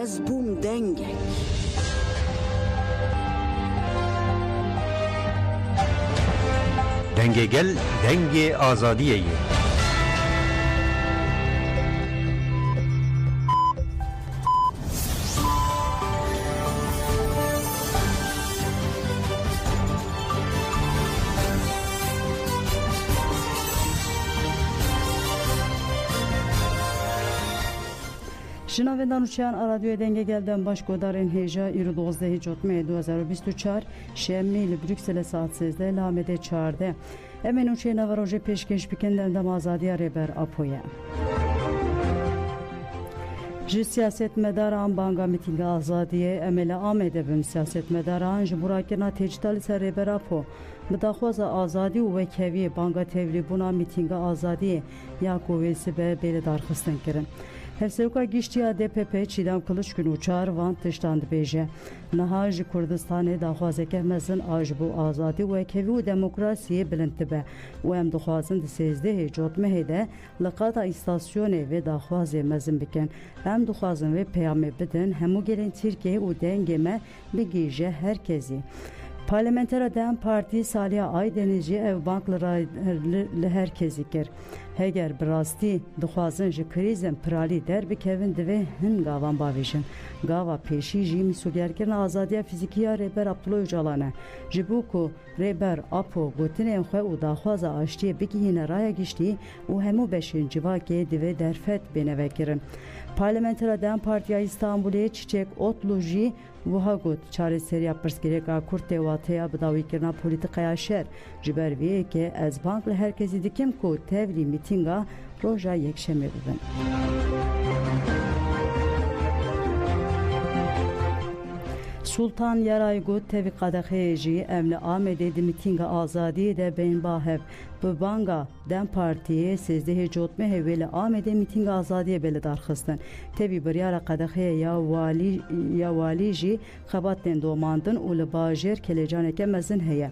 Ez bûm dengek. Dengê gel, dengê azadiyê ye. Jinavendan uçan Radyoya Denge Gel'den başkodarın heja 12 Cotme 2024 şemmi li Brüksel'e saat 8'de lamede çağırdı. Emin uçan avaroje peşkeş bikenden dem azadiya reber apoya. Ji siyasetmedaran banga mitinga azadiye emele amede bin siyasetmedaran ji burakirna tecdali ser reber apo. Bidaxwaza azadi û wekeviyê banga tevlîbûna mîtînga azadiyê ya ku wê be bêle darxistin kirin. Hevseruka giştiya DPP Çiğdem Kılıçgün uçar van tiştan dibêje. Niha ji Kurdistanê daxwazeke mezin a ji bo azadî û wekevî û demokrasiyê bilind dibe û em dixwazin di 16 Cotmehê de li qata îstasyonê vê daxwazê mezin bikin. Em dixwazin vê peyamê bidin hemû gelên Tirkiye û dengê me bigîje herkesî. Parlamentera Dem Parti Saliha Aydenizci ev banklara li herkesî kir. Heger bi rastî dixwazin ji krîzên piralî derbikevin divê hin gavan bavêjin. Gava pêşî jî mîsogerkirina azadiya fîzîkî ya Rêber Abdullah Öcalan e. Ji bo ku Rêber Apo gotinên xwe û daxwaza aştiyê bigihîne raya giştî û hemû beşên civakê divê derfet bêne vekirin. Parlamentera Dem Partiya İstanbulê Çiçek Otlu jî wiha got çareseriya pirsgirêka Kurtê wateya bidawîkirina polîtikaya şer ji ber vê yekê ez bank li herkesî dikim ku tevlî mîtînga roja yekşemê bibin. Sultan Yaray got tevî qedexeyê jî em li Amedê di mîtînga azadiyê de bên bahev bi banga Dem Partiyê 16 Cotmehê wê li Amedê mîtînga azadiyê bêle darxistin. Tevî biryara qedexeyê ya walî jî xebatên domandin û li bajêr kelecaneke mezin heye.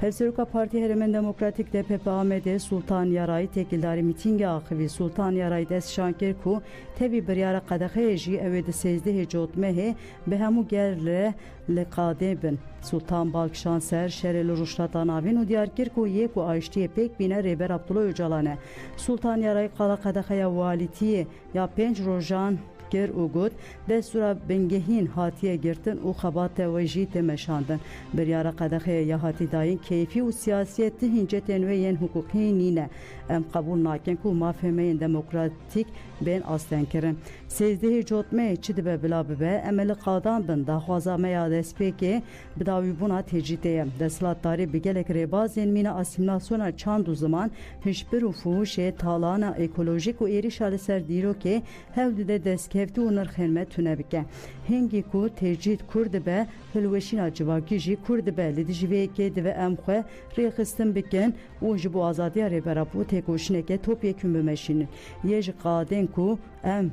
Hevseruka Parti Herêmen Demokratîk DPP Amedê Sultan Yaray tekildarî mîtînga axivî Sultan Yaray dest şankir ku tevî biryara qedexeyê jî ew ê di 16 Cotmehê bi hemû gel re li qadê bin. Sultan Balkşanser şerê li rûştata navîn û diyar kir ku yê ku aştiyê pêk bîne Rêber Abdullah Öcalan e. Sultan Yaray qala qedexeya walîtiyê ya 5 rojan kir û got destûra bingehîn hatiye girtin û xebata wê jî tê meşandin. Biryara qedexeyê ya hatî dayîn keyfî û siyasiyetî hincetên wê yên hukukî nîne. Em qebûl nakin ku mafhemeyên demokratîk bên astenkirin. 16 Cotmehê çi dibe bila bibe em ê li qadan bin daxwaza me ya destpêkê bidawîbûna tecrîtê ye. Desthilatdarî bi gelek rêbazên mîna asîmîlasyona çand û ziman hişbir û fuhuşê talana ekolojik û êrişa li ser dîrokê hev dide destkeftî û nirxên me tune bike. Hingî ku tecrît kur dibe hilweşîna civakî jî kur dibe li dijî vê yekê dibe em xwe rêxistin bikin û ji bo azadiya Rêber Apo têkoşîneke topyekûn bimeşînin. Yê ji qadên ku em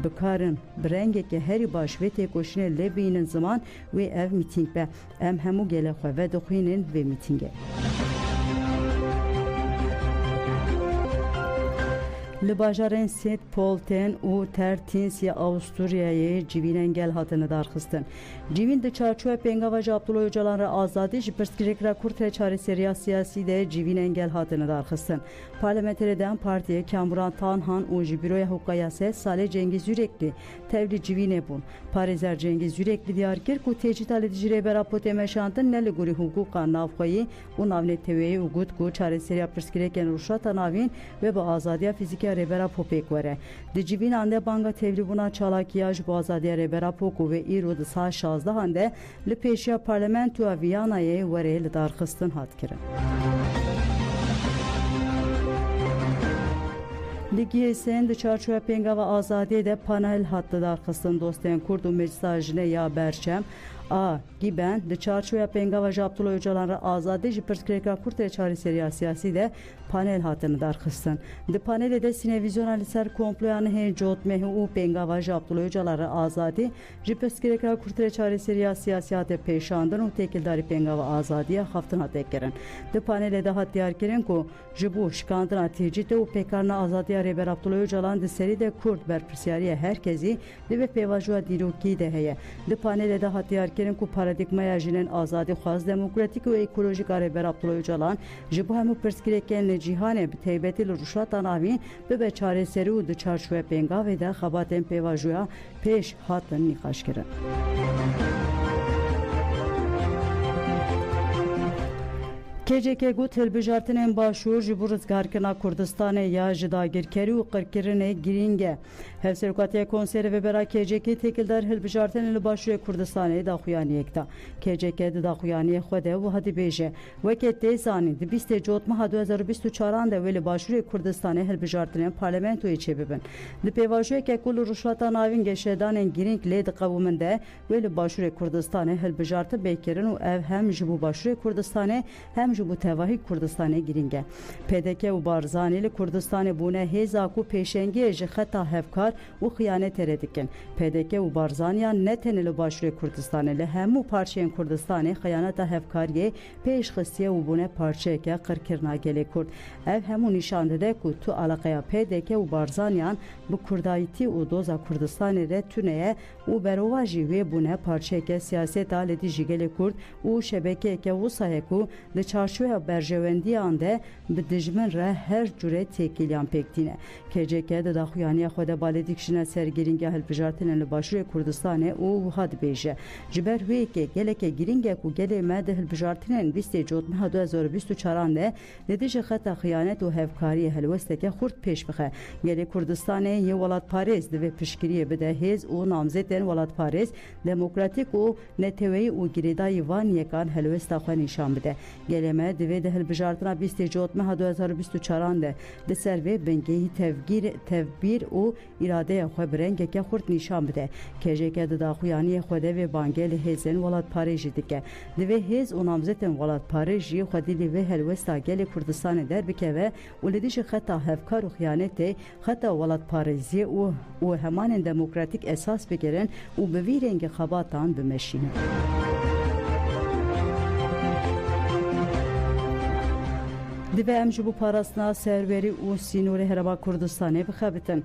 bikarin bi rengeke herî baş vê têkoşînê lê bînin ziman wê ev mîtîng be. Em hemû gelê xwe vedixwînin vê mîtîngê. Li bajarên Sint Polten û Tertins ya Avusturyayê civînên gel hatine darxistin. Civîn di çarçoya pengava ji Abdullah Öcalan re azadî ji pirsgirêkira Kurt re çareseriya siyasî de civînên gel hatine darxistin. Parlamenterê Dem Partiye Kamuran Tanhan û ji Büroya Hukuka Yaset Salê Cengiz Yürekli tevlî civînê bûn. Parêzer Cengiz Yürekli diyar kir ku tecrît li dijî Rêber Apo tê meşandin ne li gorî hukuka navxweyî û navneteweyî û got ku çareseriya pirsgirêkên rûşata navîn ve bi azadiya fîzîkî Rêber Apo pêk were. Di civînan de banga tevlîbûna çalakiya ji bo azadiya Rêber Apo ku vê îro di saet 16 de li pêşiya Parlamentoya Vîyanayê werê li darxistin hat kirin. Li Giêsên di çarçoya pengava azadiyê de panel hat li darxistin dostên Kurd û Meclisa Jinê ya Berçem A giben di çarşıya pengava Abdullah Öcalan ra azadi ji perskireka kurte çarîseriya siyasî de panel hatını darxistin. Di panelê de sînevizyona li ser komployan hên cotmehê û pengava Abdullah Öcalan ra azadî ji perskireka kurte çarîseriya siyasî hate pêşandin û têkildarî pengava azadiya xaftin hate kirin. Di panelê de hat diyar kirin ku ji bo şikandina têcîtê û pêkarina azadiya rêber Abdullah Öcalan di serî de Kurd berpirsyariya herkesî dibe pêvajoya dîrokî de heye. Di panelê de hat diyar kirin ku paradigmaya jinên azadî xwaz demokratîk û ekolojîk a rêber Abdullah Öcalan ji bo hemû pirsgirêkên li cîhanê bi taybetî li rûşata navîn bibe çarêserî û di çarçoya pengavê de xebatên pêvajoya pêş hatin nîqaş kirin. KCK got hilbijartinên başûr ji bo rizgarkirina Kurdistanê ya ji dagirkerî û qirkirinê girîng e. Hevserokatiya Konserê Vebera KCK têkildar hilbijartinên li başûrê Kurdistanê daxuyaniyek da. KCK di daxuyaniyê xwe de wiha dibêje wekî tê zanîn di 20 Cotmeha 2024 de wê li başûrê Kurdistanê hilbijartinên parlamentoyê çêbibin. Di pêvajoyeke ku li rûşata navîn geşedanên girîng lê diqewûmin de wê li başûrê Kurdistanê hilbijartî bêkirin û ev hem ji bo başûrê Kurdistanê hem ji bo tevahî Kurdistanê girîng e. PDK û Barzanî li Kurdistanê bûne hêza ku pêşengiyê ji xeta hevkar û xıyanetê re dikin. PDK û Barzaniyan ne tenê li başûrê Kurdistanê li hemû parçeyên Kurdistanê xıyaneta hevkariyê pêşxistiye û bûne parçeyeke qirkirina gelê Kurd. Ev hemû nîşan dide ku tu alaqeya PDK û Barzaniyan bi kurdayîtî û doza Kurdistanê re tuneye û berova jî wê bûne parçeyeke siyaseta li dijî gelê Kurd û şebekeyeke wisa ku li çarşoya berjewendiyan de bi dijmin re her cure têkiliyan pêktîne. KCK de daxuyaniya xwe de balê dikişine ser girînga hilbijartinên li başûrê Kurdistanê û wiha dibêje. Ji ber wêyekê geleke girîng ku gelê me di hilbijartinên 20 Cotmeha 2024 de li dijî xeta xıyanet û hevkariyê helwesteke xurt pêş bixe. Gelê Kurdistanê yê welatparêz divê piştgiriyê bide hêz û namzêdên welatparêz demokratîk û neteweyî û girêdayî van yekan helwesta xwe nîşan bide. Gelê me divê di hilbijartina 20 Cotmeha 2024 de li ser vê bingehî tevbîr û îradeya xwe bi rengeke xurt nîşan bide. KCK di daxuyaniyê xwe de vê bangê li hêzên welatparê jî dike. Divê hêz û namzêdên welatparê jî xwedî li vê helwesta gelê Kurdistanê derbikeve û li dijî xeta hevkar û xıyanetê xeta welatparêziyê û hemanên demokratîk esas bigirin û bi vî rengî xebatan bimeşînin. Divê em ji bo parastina serwerî û sînorê Herêma Kurdistanê bixebitin.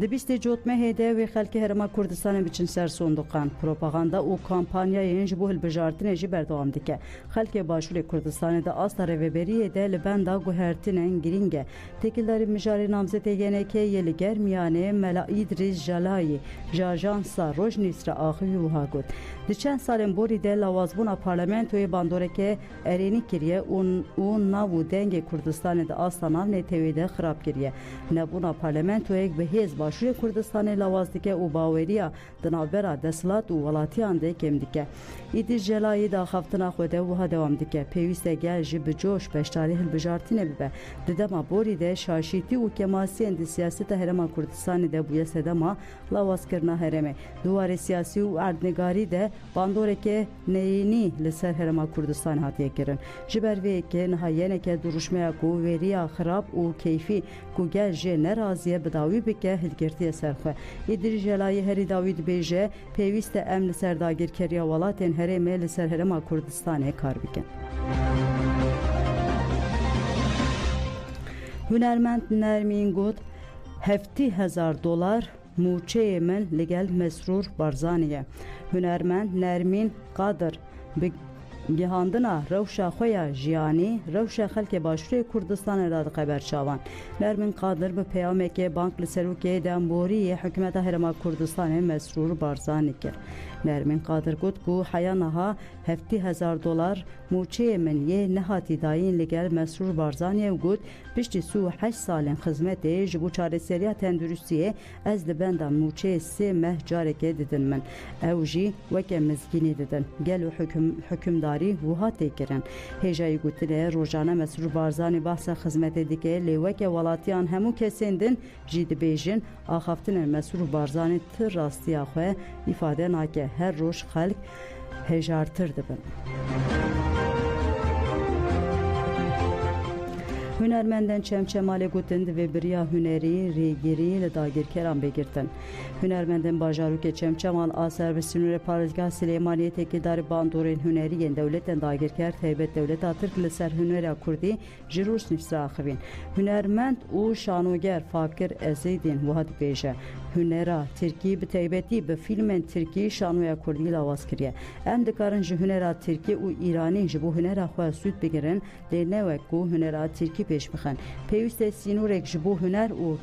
Di 20 Cotmehê de wê xelkê Herêma Kurdistanê biçin ser sondiqan. Propaganda û kampanyayên ji bo hilbijartinê jî berdewam dike. Xelkê başûrê Kurdistanê de asta rêveberiyê de li benda guhertinên girîng e. Têkildarî mijarê namzê TGNK yê li Germiyanê Mela İdris Jelayê ji Ajansa Rojnîsra axivî wiha got. Di çend salên borî de lawazbûna parlamentoyê bandoreke erênî kiriye û nav û dengê Kurdistanê de asta navnê tevê de xirab kiriye. Nebûna parlamentoyek bi hêz başûrê Kurdistanê lawaz dike û baweriya di navbera desilat û welatiyan de kêm dike. İdris Jelayê daxaftina xwe de wiha dewam dike. Pêwîst e gel ji bi coş beşdarî hilbijartinê bibe. Di dema borî de şaşîtî û kemasiyên di siyaseta Herêma Kurdistanê de bûye sedema lawazkirina herêmê. Duwarê siyasî û erdnegarî de bandoreke neyînî li ser Herêma Kurdistanê hatiye kirin. Ji ber vê yekê nihayeneke duruşmeya ku wêriya xirab û keyfî ku gel jê neraziye bi dawî bike hilgirtiye ser xwe. İdris Jelayê herî dawî dibêje pêwîst e em li ser dagirkeriya welatên herêmê li ser Herêma Kurdistanê kar bikin. Hunermend Nermîn got $70,000 موچeyê min li gel Mesrûr Barzanî ye. Hunermend Nermîn Qadir bi gihandina rewşa xwe ya jiyanî rewşa xelkê başûrê Kurdistanê ra dixwe berçavan. Nermîn Qadir bi peyamekê bank li serokê demboriyê hikûmeta Herêma Kurdistanê Mesrûr Barzanî kir. Nermîn Qadir got ku heya niha $70,000 موچeyê min yê nehatî dayîn li gel Mesrûr Barzanî got piştî sû 8 salên xizmetê ji bo çareseriya tenduristiyê ez li benda موچeyê 3 meh carekê didin min. Ew jî weke mizgînî didin. Gel û hukümdarî wiha tê kirin. Hêjayî gotine rojane Mesrûr Barzanî behsa xizmetê dike lê weke welatiyan hemû kesên din jî dibêjin axaftinên Mesrûr Barzanî tir rastiya xwe îfade nake. Her roj xelk hejartır dibin. Hünermenden çemçemale gotin ve biriya hüneri rêgirî li dagirkeran bigirtin. Hünermendên bajarokê Çemçemal a servisînûrê Parêzgeha Silêmaniyê têkildarî bandorên hünerî yên dewletên dagirker taybet dewleta Tirk li ser hunera Kurdî ji rûs nivîsra axivîn. Hünermend û şanoger Fakir Ezêdên wiha dibêje. Hunera Tirkî bi taybetî bi fîlmên Tirkî şanoya Kurdî lawaz kiriye. Em dikarin ji hunera Tirkî û Îranî ji bo hunera xwe sûd bigirin lê ne wek ku hunera Tirkî pêş bixin. Pêwîst e sînorek ji bo huner û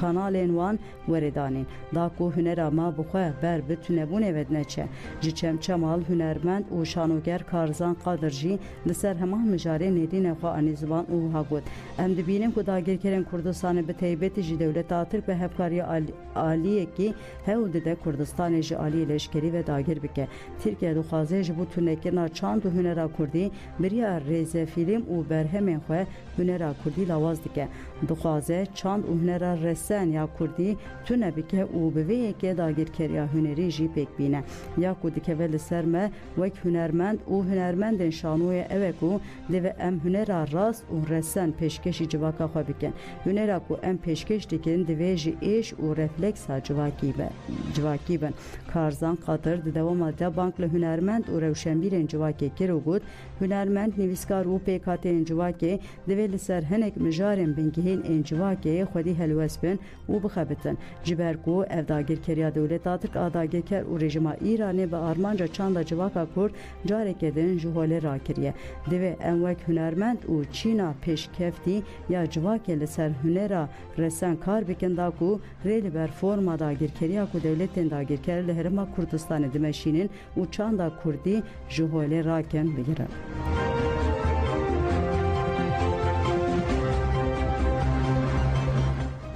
kanalên wan weredanîn. Da ku hunera ma bixwe ber bi tunebûnê ve neçe. Ji Çemçemal hunermend û şanoger Karzan Qadir jî li ser heman mijarê nêrînê xwe anî zivan û wiha got. Em dibînin ku dagirkerên Kurdistanê bi taybetî ji dewleta Tirk bi hevkariya aliyekî hewl dide Kurdistanê ji aliyê leşkerî ve dagir bike. Tirkiye dixwaze ji bo tûnekirina çand û hunera Kurdî biriya rêzefîlm û berhemên xwe hunera Kurdî lawaz dike. Dixwaze çand û hunera resen ya Kurdî tune bike û bi vê yekê dagirkeriya hunerî jî pêk bîne. Ya ku dikeve li ser me wek hunermend û hunermendên şanoyê ew e ku divê em hunera rast û resen pêşkêşî civaka xwe bikin. Hunera ku em pêşkêş dikin divê jî êş û refleksa civakî bin. Karzan Qadir di dewama debank li hunermend û rewşenbîrên civakê kir û got hunermend nivîskar û pêkhateyên civakê divê li ser hinek mijarên bingehîn ên civakê xwedî helwest bin û bixebitin. Ji ber ku ev dagirkeriya dewleta Tirk a dagirker û rejima Îranê bi armanca çanda civaka Kurd carekê din ji holê rakiriye. Divê em wek hunermend û Çîna pêşkeftî ya civakê li ser hunera resen kar bikin da ku rê li ber forma dagirkeriya ku dewletên dagirker li Herêma Kurdistanê dimeşînin û çanda Kurdî ji holê rakin bigirin.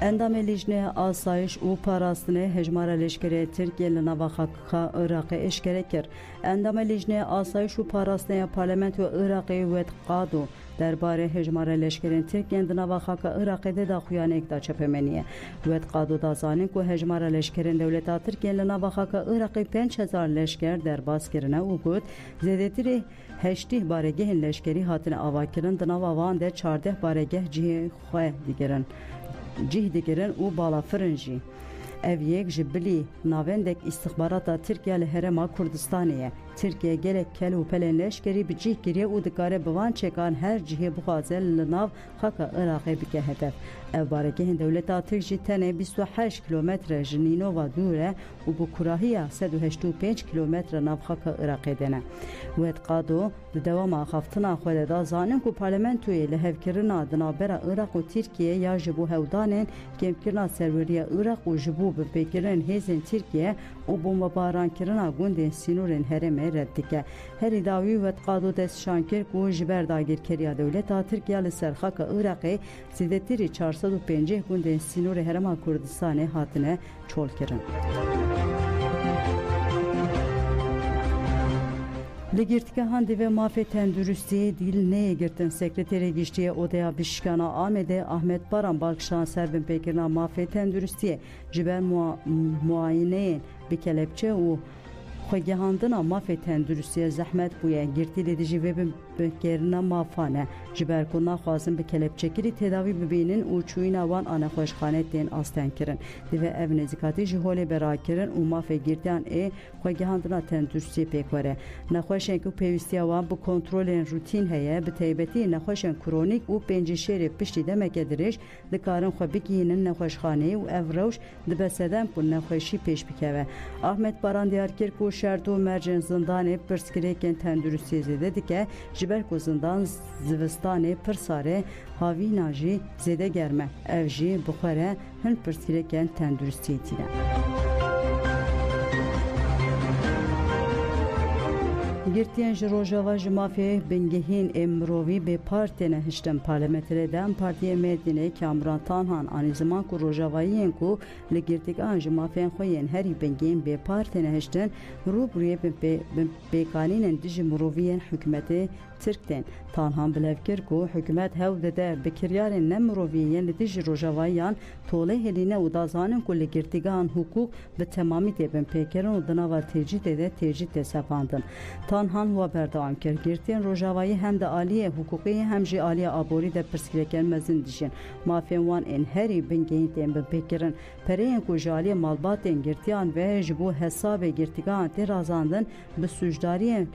Endamê Lîjnê Asayiş û Parastinê hejmara leşkerê Tirkiye li nava Xaka Iraqê eşkere kir. Endamê Lîjnê Asayiş û Parastinê Parlamentoya Iraqê wet qado derbarê hejmara leşkerên Tirkiye di nava Xaka Iraqê de daxuyanek da çepemeniye. Wet qado da zanin ku hejmara leşkerên dewleta Tirkiye li nava Xaka Iraqê 5000 leşker derbas kirine û got zêdetirê 80 baregehên leşkerî hatine avakirin di nava wan de 14 baregeh cihê xwe digirin. Cih digirin û balafirin jî. Ev yek ji bilî navendek istixbarata Tirkiye li Herêma Kurdistanê ye. Tirkiye gelek kel û pelên leşkerî bi cih giriye û dikare bi van çekan her cihê bixwaze li nav Xaka Iraqê bike hedef. Ev baregehên dewleta Tirk jî tenê 28 kilometre ji Nînova dûr e û bi kurahiya 185 kilometre nav Xaka Iraqê de ne. Wet qado di dewama xaftina xwe de da zanin ku parlamentoyê li hevkirina di navbera Iraq û Tirkiye ya ji bo hewdanên kêmkirina serweriya Iraq û ji bo bi pêkirinin hêzên Tirkiye û bombebarankirina gundên sînorên herêmê red dike. Herî dawî wet qado destşan kir ku ji ber dagirkeriya dewleta Tirkiye li ser Xaka Iraqê zêdetirî 450 gundên sînorê Herêma Kurdistanê hatine çolkirin. Li girtgehan divê mafê tenduristiyê dîl neyê girtin sekreterê giştiye Odaya Bişkana Amedê Ahmet Baran balkişan serbin pêkirina mafê tenduristiyê ji ber muayineyên bi kelepçe û xwegihandina mafê tenduristiyê zehmet bûye girtî lê dijî vê bigerîna mafane ji ber ku naxwazin bi kelepçekirî tedavî bibînin û çûyîna wan a nexweşxanê tên asten kirin. Divê ev nêzîkatî ji holê berakirin û mafê girtiyan ê xwegihandina tenduristiyê pêk were. Nexweşên ku pêwîstiya wan bi kontrolên rûtîn heye bi taybetî nexweşên kronîk û pêncîşêrê piştî demeke dirêj dikarin xwe bigihînin nexweşxaneyê û ev rewş dibe sedem ku nexweşî pêş bikeve. Ahmet Baran diyar kir ku şert û mercên zindanê pirsgirêkên tenduristiyê zêde dike ji ber ku zindan zivistanê pir sare havîna jî zêde germe. Ev jî bi xwe re hin pirsgirêkên tenduristiyê tîne. Girtiyen ji Rojava ji mafê bingehîn ê mirovî bê partiyên hiştin Parlamenterê Dem Partiya Mêrdînê Kamuran Tanhan anî ziman ku Rojavayiyên ku li girtîgehan ji mafeyên xwe yên herî bingehîn bê partiyên hiştin rûbirûyê pêkanînên dijî miroviyên hikûmetê Tirk tên. Tanhan bilev kir ku hikûmet hewl dide bi kiryarên nemirovî li dijî Rojavayiyan tolê hêlîne û dazanin ku li girtîgehan hukûk bi temamî tê bin pêkirin û di nava têcîtê de têcî tê sepandin. Tanhan wa berdewam kir girtiyên Rojavayî hem de aliyê hukûkî hem jî aliya aborî de pirsgirêkên mezin dijîn. Mafên wan ên herî bingehîn tên bin pêkirin. Pereyên ku ji aliyê malbatên girtiyan ve ji bo hesabê girtîgehan tê razandin bi sûcdariyên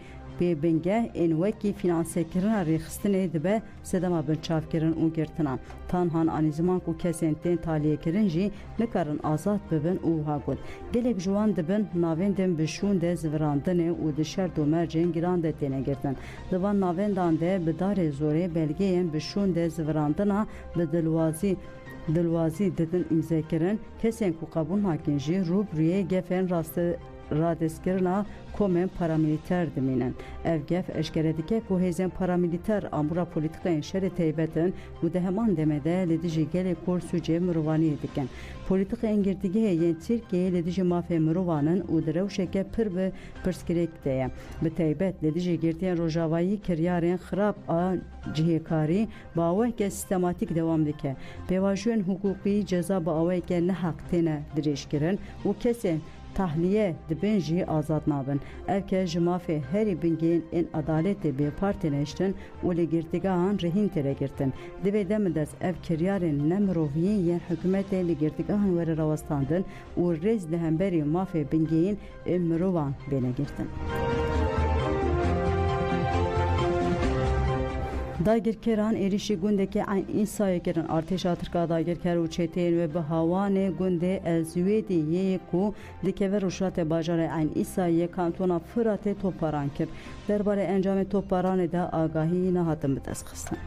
bêbingeh ên wekî finansêkirina rêxistinê dibe sedema bin çavkirin û girtinan. Tanhan anî ziman ku kesên tên taliyêkirin jî nikarin azad bibin û wiha got. Gelek ji wan dibin navên din bi şûn de zivirandinê û di şer û mercên giran de têne girtin. Di van navendan de bi darê zorê belgeyên bi şûn de zivirandina bi dilwazî didin îmzêkirin. Kesên ku qebûl nakin jî rûbirûyê gefên radestkirina komên paramilîter dimînin. Ev gef eşkere dike ku hêzên paramilîter amûra polîtikayên şerê teybetin û di heman demede li dijî gelê Kurd sûcê mirovaniyê dikin. Polîtikayên girtîgehê yên Tirkiyeyê li dijî mafê mirovanin û di rewşeke pir bi pirsgirêk de ye. Bi taybet li dijî girtiyên Rojavayî kiryarên xirab a cihêkarî bi awayeke sîstematîk dewam dike. Pêvajiyên hukûkî ceza bi awayeke neheq têne dirêjkirin û kesên tahliye dibin jî azad nabin. Ev kes ji mafê herî bingehîn ên adaletê bê partiyên hiştin û li girtîgehan rehîn têre girtin. Divê de min dest ev kiryarên nemiroviyên yên hikûmetê li girtîgehan were rawestandin û rêz li hemberî mafê bingehîn ên mirovan bêne girtin. Dagirkeran êrişî gundekê Eyn Îsayê kirin. Artêşa Tirka dagirker û çêteyên wê bi hawanê gundê Elzwêdiyê ku dikeve rûşatê bajarê Eyn Îsayê kantona Firatê topbaran kir. Derbarê encamê topbaranê de agahî nehatin bidestxistin.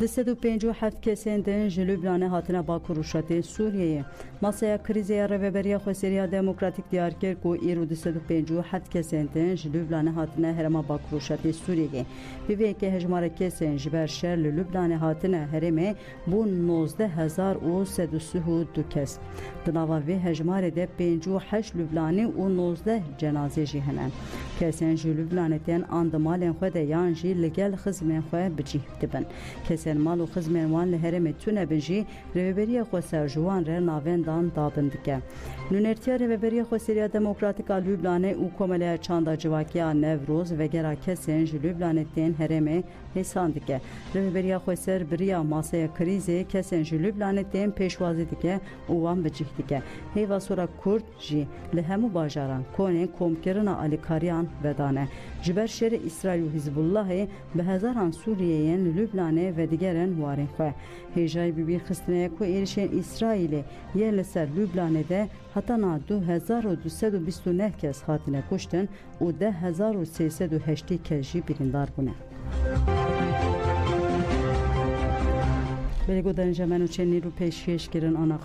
Di 157 kesên din ji Lübnanê hatine Bakur rûşatê Sûriyeyê. Masaya krîzê ya Rêveberiya Xweseriya Demokratîk diyar kir ku îro 157 kesên din ji Lübnanê hatine herêma Bakur rûşatê Sûriyeyê. Pîvêyekê hejmara kesên ji ber şer li Lübnanê hatine herêmê bûn 19,132 kes. Di nava vê hejmarê de 58 Lübnanî û 19 cenazê jî hene. Kesên ji Lübnanê tên an di malên xwe de yan jî li gel xizmên xwe bicih dibin. Kesên mal û xizmên wan li herêmê tune bin jî Rêveberiya Xweser ji wan re navendan dabin dike. Nûnertiya Rêveberiya Xweseriya Demokratîk a Lübnanê û Komeleya Çanda Civakiya Nevroz vegera kesên ji Lübnanê tên herêmê hêsan dike. Rêveberiya Xweser biriya masaya krîzê kesên ji Lübnanê tên pêşwazî dike û wan bicih dike. Hêva sora Kurd jî li hemû bajaran konên komkirina alîkariyan vedane. Ji ber şerê İsraîl û Hizbullahê bi hezaran Sûriyeyên li Lübnanê ve digerên warên xwe. Hêjayî bi bîrxistinê ku êrişên İsraîlê yên li ser Lübnanê de hatana 2229 kes hatine kuştin û 10,380 kes jî birîndar bûne. Belê godanên jemen û çên nîr û pêşkêşkirin ana